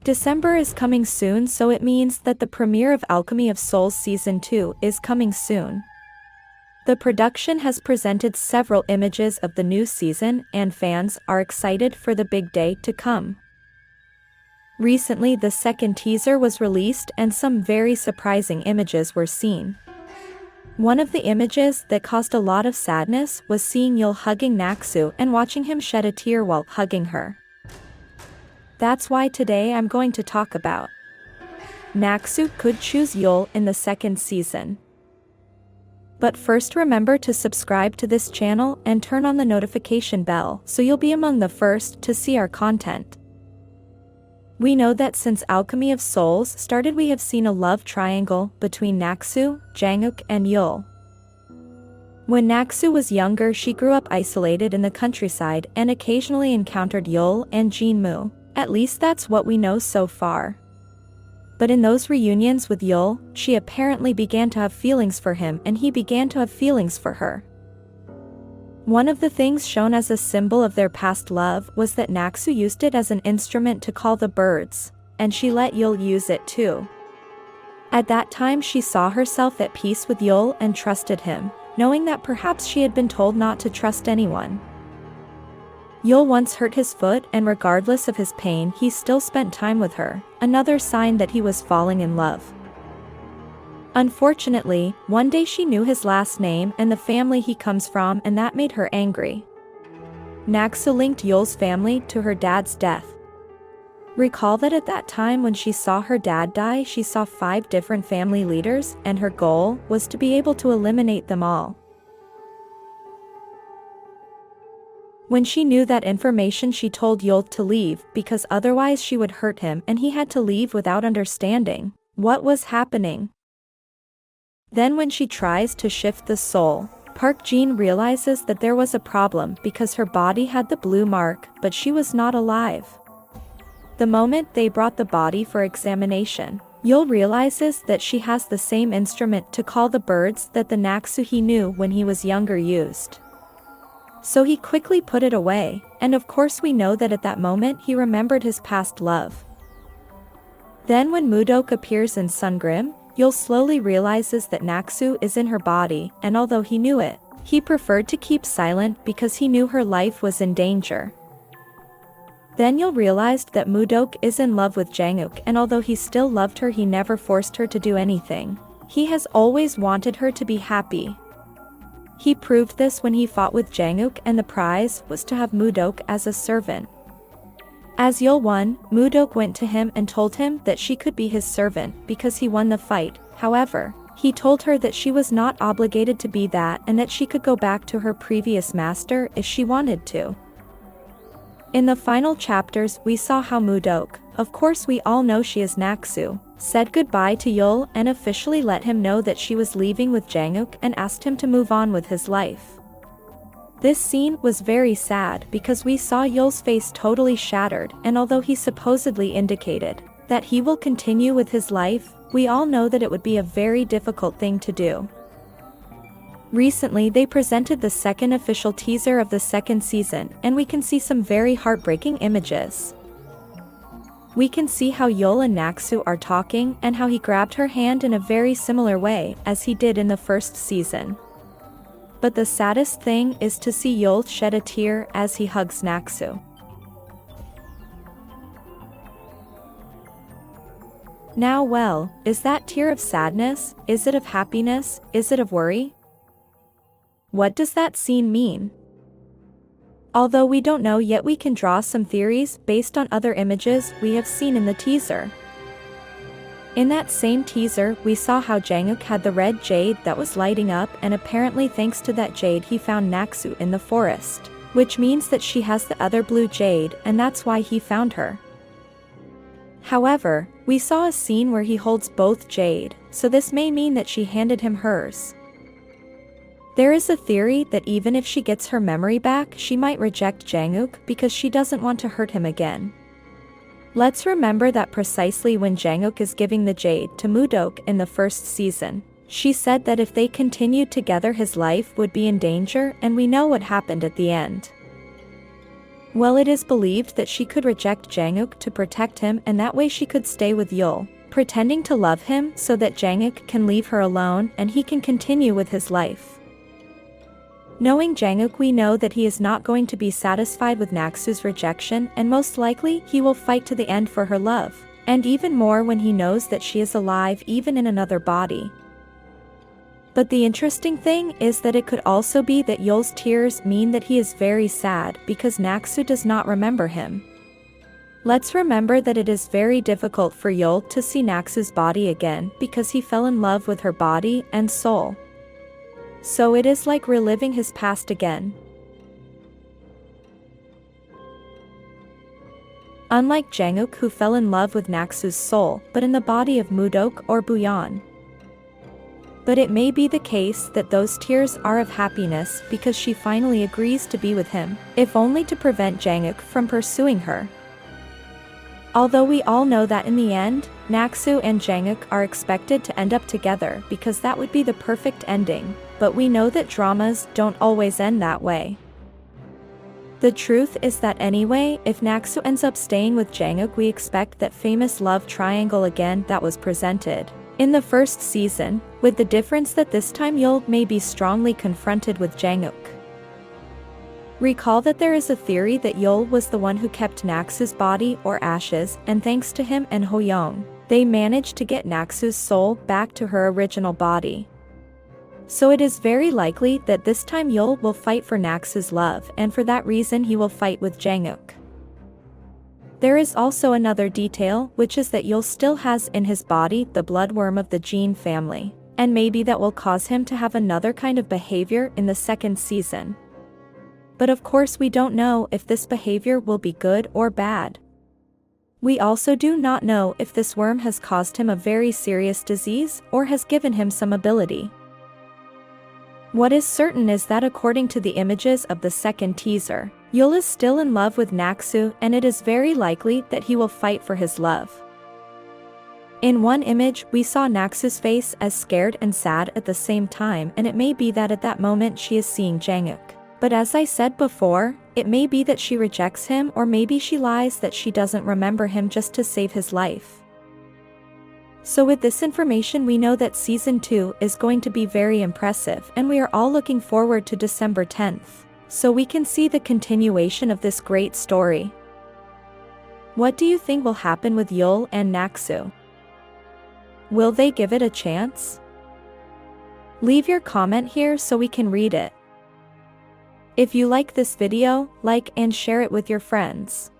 December is coming soon, so it means that the premiere of Alchemy of Souls Season 2 is coming soon. The production has presented several images of the new season, and fans are excited for the big day to come. Recently, the second teaser was released and some very surprising images were seen. One of the images that caused a lot of sadness was seeing Yul hugging Naksu and watching him shed a tear while hugging her. That's why today I'm going to talk about Naksu could choose Yul in the second season. But first, remember to subscribe to this channel and turn on the notification bell so you'll be among the first to see our content. We know that since Alchemy of Souls started, we have seen a love triangle between Naksu, Jang Wook, and Yul. When Naksu was younger, she grew up isolated in the countryside and occasionally encountered Yul and Jinmu. At least that's what we know so far. But in those reunions with Yul, she apparently began to have feelings for him and he began to have feelings for her. One of the things shown as a symbol of their past love was that Naksu used it as an instrument to call the birds, and she let Yul use it too. At that time, she saw herself at peace with Yul and trusted him, knowing that perhaps she had been told not to trust anyone. Yul once hurt his foot, and regardless of his pain, he still spent time with her, another sign that he was falling in love. Unfortunately, one day she knew his last name and the family he comes from, and that made her angry. Naksu linked Yul's family to her dad's death. Recall that at that time when she saw her dad die, she saw 5 different family leaders, and her goal was to be able to eliminate them all. When she knew that information, she told Yul to leave because otherwise she would hurt him, and he had to leave without understanding what was happening. Then when she tries to shift the soul, Park Jin realizes that there was a problem because her body had the blue mark, but she was not alive. The moment they brought the body for examination, Yul realizes that she has the same instrument to call the birds that the Naksu he knew when he was younger used. So he quickly put it away, and of course we know that at that moment he remembered his past love. Then when Mudok appears in Sungrim, Yul slowly realizes that Naksu is in her body, and although he knew it, he preferred to keep silent because he knew her life was in danger. Then Yul realized that Mudok is in love with Jang Wook, and although he still loved her, he never forced her to do anything. He has always wanted her to be happy. He proved this when he fought with Jang Wook, and the prize was to have Mudok as a servant. As Yul won, Mudok went to him and told him that she could be his servant because he won the fight. However, he told her that she was not obligated to be that and that she could go back to her previous master if she wanted to. In the final chapters, we saw how Mudok, of course we all know she is Naksu, said goodbye to Yul and officially let him know that she was leaving with Jang Wook and asked him to move on with his life. This scene was very sad because we saw Yul's face totally shattered, and although he supposedly indicated that he will continue with his life, we all know that it would be a very difficult thing to do. Recently they presented the second official teaser of the second season, and we can see some very heartbreaking images. We can see how Yul and Naksu are talking and how he grabbed her hand in a very similar way as he did in the first season. But the saddest thing is to see Yul shed a tear as he hugs Naksu. Now well, is that tear of sadness? Is it of happiness? Is it of worry? What does that scene mean? Although we don't know yet, we can draw some theories based on other images we have seen in the teaser. In that same teaser, we saw how Jang Wook had the red jade that was lighting up, and apparently thanks to that jade he found Naksu in the forest, which means that she has the other blue jade, and that's why he found her. However, we saw a scene where he holds both jade, so this may mean that she handed him hers. There is a theory that even if she gets her memory back, she might reject Jang Wook because she doesn't want to hurt him again. Let's remember that precisely when Jang Wook is giving the jade to Mudok in the first season, she said that if they continued together his life would be in danger, and we know what happened at the end. Well, it is believed that she could reject Jang Wook to protect him, and that way she could stay with Yul, pretending to love him so that Jang Wook can leave her alone and he can continue with his life. Knowing Jang Wook, we know that he is not going to be satisfied with Naksu's rejection, and most likely he will fight to the end for her love, and even more when he knows that she is alive even in another body. But the interesting thing is that it could also be that Yul's tears mean that he is very sad because Naksu does not remember him. Let's remember that it is very difficult for Yul to see Naksu's body again because he fell in love with her body and soul. So it is like reliving his past again. Unlike Jang Wook, who fell in love with Naksu's soul but in the body of Mudok or Buyeon. But it may be the case that those tears are of happiness because she finally agrees to be with him, if only to prevent Jang Wook from pursuing her. Although we all know that in the end, Naksu and Jang Wook are expected to end up together because that would be the perfect ending, but we know that dramas don't always end that way. The truth is that anyway, if Naksu ends up staying with Jang Wook, we expect that famous love triangle again that was presented in the first season, with the difference that this time Yul may be strongly confronted with Jang Wook. Recall that there is a theory that Yul was the one who kept Naksu's body or ashes, and thanks to him and Ho Young, they managed to get Naksu's soul back to her original body. So it is very likely that this time Yul will fight for Naksu's love, and for that reason he will fight with Jang Wook. There is also another detail, which is that Yul still has in his body the bloodworm of the Jin family, and maybe that will cause him to have another kind of behavior in the second season. But of course we don't know if this behavior will be good or bad. We also do not know if this worm has caused him a very serious disease or has given him some ability. What is certain is that according to the images of the second teaser, Yul is still in love with Naksu, and it is very likely that he will fight for his love. In one image, we saw Naksu's face as scared and sad at the same time, and it may be that at that moment she is seeing Jang Wook. But as I said before, it may be that she rejects him, or maybe she lies that she doesn't remember him just to save his life. So with this information, we know that Season 2 is going to be very impressive, and we are all looking forward to December 10th, so we can see the continuation of this great story. What do you think will happen with Yul and Naksu? Will they give it a chance? Leave your comment here so we can read it. If you like this video, like and share it with your friends.